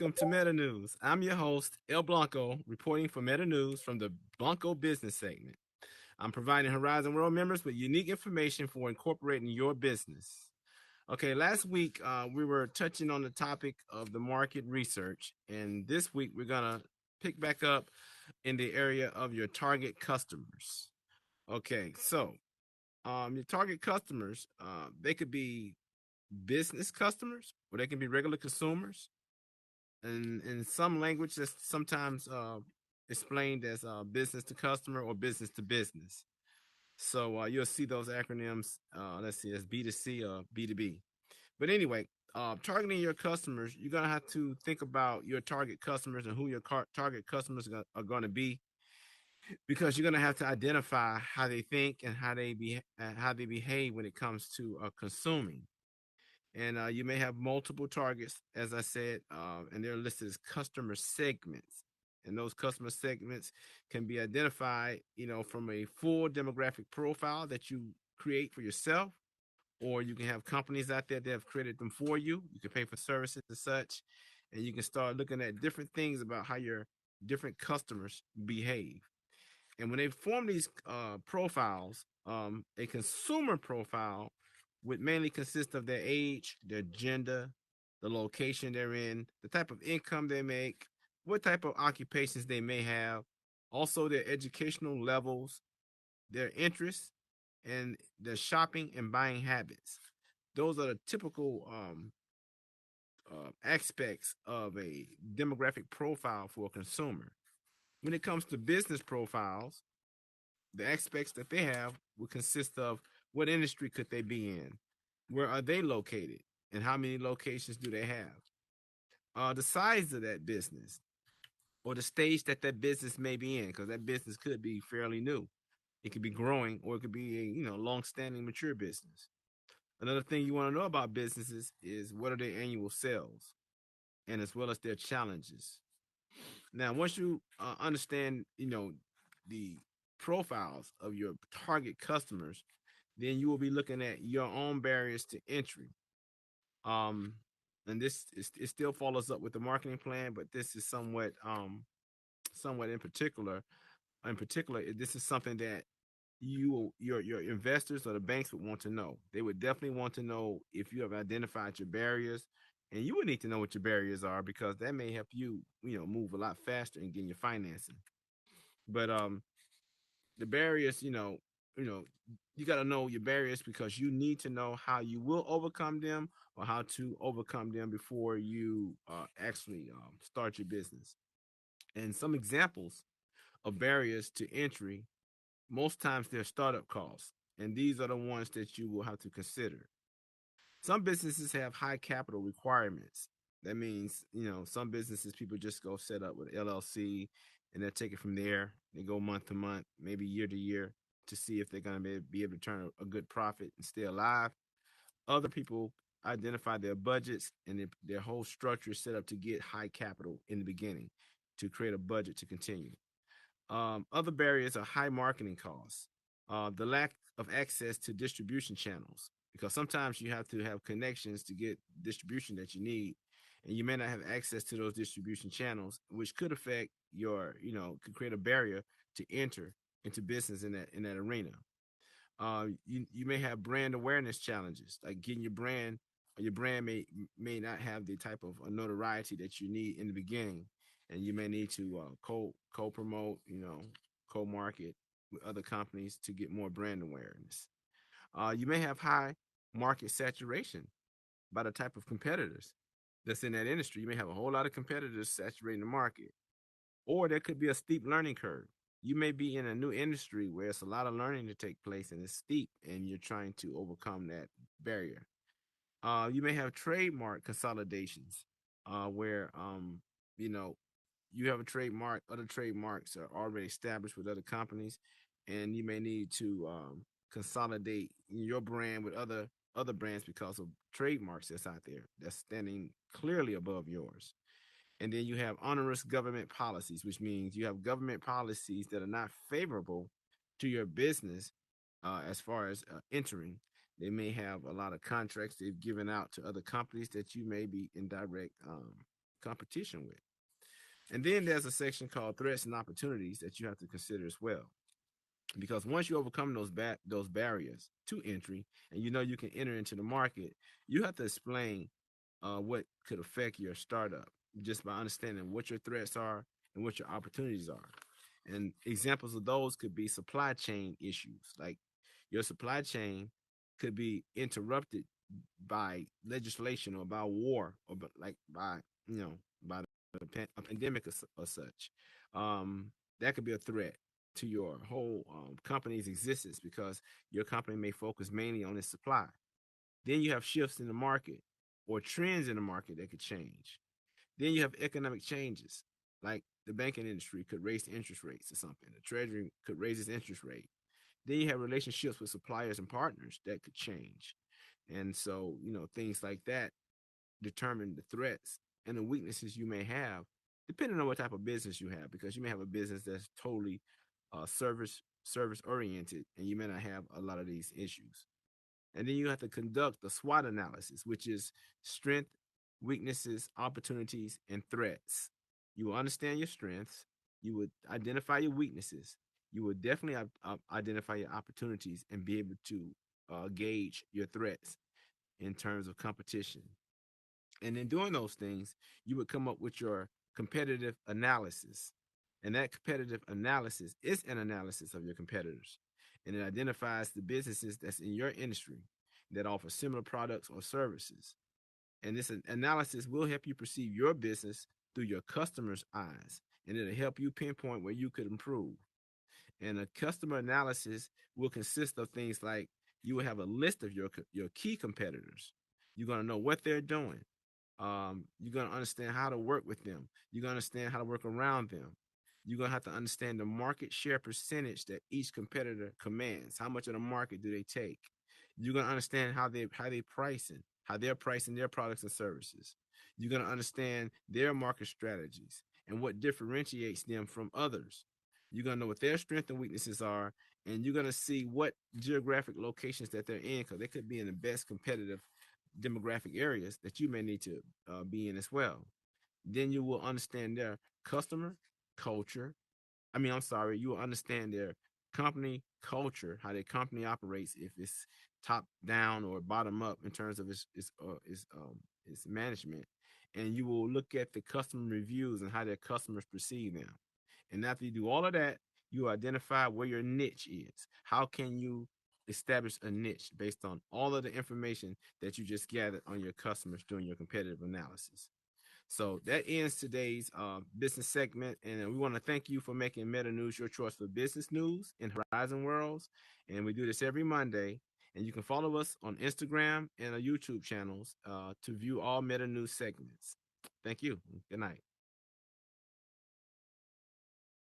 welcome to Meta News. I'm your host, El Blanco, reporting for Meta News from the Blanco business segment. I'm providing Horizon World members with unique information for incorporating your business. Okay, last week we were touching on the topic of the market research, and this week we're going to pick back up in the area of your target customers. Okay, so your target customers, they could be business customers or they can be regular consumers. And in some language, that's sometimes explained as business to customer or business to business. So you'll see those acronyms. Let's see, as B2C or B2B. But anyway, targeting your customers, you're gonna have to think about your target customers and who your target customers are going to be, because you're gonna have to identify how they think and how they behave when it comes to consuming. And you may have multiple targets, as I said, and they're listed as customer segments. And those customer segments can be identified, from a full demographic profile that you create for yourself, or you can have companies out there that have created them for you. You can pay for services and such, and you can start looking at different things about how your different customers behave. And when they form these profiles, a consumer profile would mainly consist of their age, their gender, the location they're in, the type of income they make, what type of occupations they may have, also their educational levels, their interests, and their shopping and buying habits. Those are the typical aspects of a demographic profile for a consumer. When it comes to business profiles, the aspects that they have would consist of what industry could they be in, where are they located, and how many locations do they have, the size of that business, or the stage that that business may be in, because that business could be fairly new. It could be growing, or it could be a long-standing mature business. Another thing you want to know about businesses is what are their annual sales, and as well as their challenges. Now, once you understand, the profiles of your target customers, then you will be looking at your own barriers to entry. Um, and it still follows up with the marketing plan, but this is somewhat in particular. In particular, this is something that your investors or the banks would want to know. They would definitely want to know if you have identified your barriers, and you would need to know what your barriers are, because that may help you move a lot faster in getting your financing. But the barriers, you got to know your barriers, because you need to know how you will overcome them, or how to overcome them before you actually start your business. And some examples of barriers to entry, most times they're startup costs, and these are the ones that you will have to consider. Some businesses have high capital requirements. That means, some businesses, people just go set up with LLC, and they'll take it from there. They go month to month, maybe year to year, to see if they're going to be able to turn a good profit and stay alive. Other people identify their budgets, and their whole structure is set up to get high capital in the beginning, to create a budget to continue. Other barriers are high marketing costs, the lack of access to distribution channels, because sometimes you have to have connections to get distribution that you need, and you may not have access to those distribution channels, which could affect could create a barrier to enter into business in that arena. You may have brand awareness challenges, like getting your brand. Your brand may not have the type of notoriety that you need in the beginning, and you may need to co promote, co market with other companies to get more brand awareness. You may have high market saturation by the type of competitors that's in that industry. You may have a whole lot of competitors saturating the market, or there could be a steep learning curve. You may be in a new industry where it's a lot of learning to take place, and it's steep, and you're trying to overcome that barrier. You may have trademark consolidations, where you know you have a trademark, other trademarks are already established with other companies, and you may need to consolidate your brand with other brands, because of trademarks that's out there that's standing clearly above yours. And then you have onerous government policies, which means you have government policies that are not favorable to your business, as far as entering. They may have a lot of contracts they've given out to other companies that you may be in direct competition with. And then there's a section called threats and opportunities that you have to consider as well. Because once you overcome those barriers to entry, and you know you can enter into the market, you have to explain what could affect your startup just by understanding what your threats are and what your opportunities are. And examples of those could be supply chain issues, like your supply chain could be interrupted by legislation or by war or by by a pandemic or such. That could be a threat to your whole company's existence because your company may focus mainly on its supply. Then you have shifts in the market or trends in the market that could change. Then you have economic changes, like the banking industry could raise interest rates or something. The treasury could raise its interest rate. Then you have relationships with suppliers and partners that could change. And so, things like that determine the threats and the weaknesses you may have, depending on what type of business you have, because you may have a business that's totally service oriented, and you may not have a lot of these issues. And then you have to conduct the SWOT analysis, which is strength, weaknesses, opportunities, and threats. You will understand your strengths. You would identify your weaknesses. You would definitely identify your opportunities and be able to gauge your threats in terms of competition. And in doing those things, you would come up with your competitive analysis. And that competitive analysis is an analysis of your competitors. And it identifies the businesses that's in your industry that offer similar products or services. And this analysis will help you perceive your business through your customer's eyes. And it'll help you pinpoint where you could improve. And a customer analysis will consist of things like you will have a list of your key competitors. You're going to know what they're doing. You're going to understand how to work with them. You're going to understand how to work around them. You're going to have to understand the market share percentage that each competitor commands. How much of the market do they take? You're going to understand how they're pricing their products and services. You're going to understand their market strategies and what differentiates them from others. You're going to know what their strengths and weaknesses are, and you're going to see what geographic locations that they're in, because they could be in the best competitive demographic areas that you may need to be in as well. Then you will understand their customer culture. You will understand their company culture, how their company operates, if it's top down or bottom up in terms of its management. And you will look at the customer reviews and how their customers perceive them. And after you do all of that, you identify where your niche is. How can you establish a niche based on all of the information that you just gathered on your customers during your competitive analysis? So that ends today's business segment. And we want to thank you for making Meta News your choice for business news in Horizon Worlds. And we do this every Monday. And you can follow us on Instagram and our YouTube channels to view all Meta News segments. Thank you. Good night.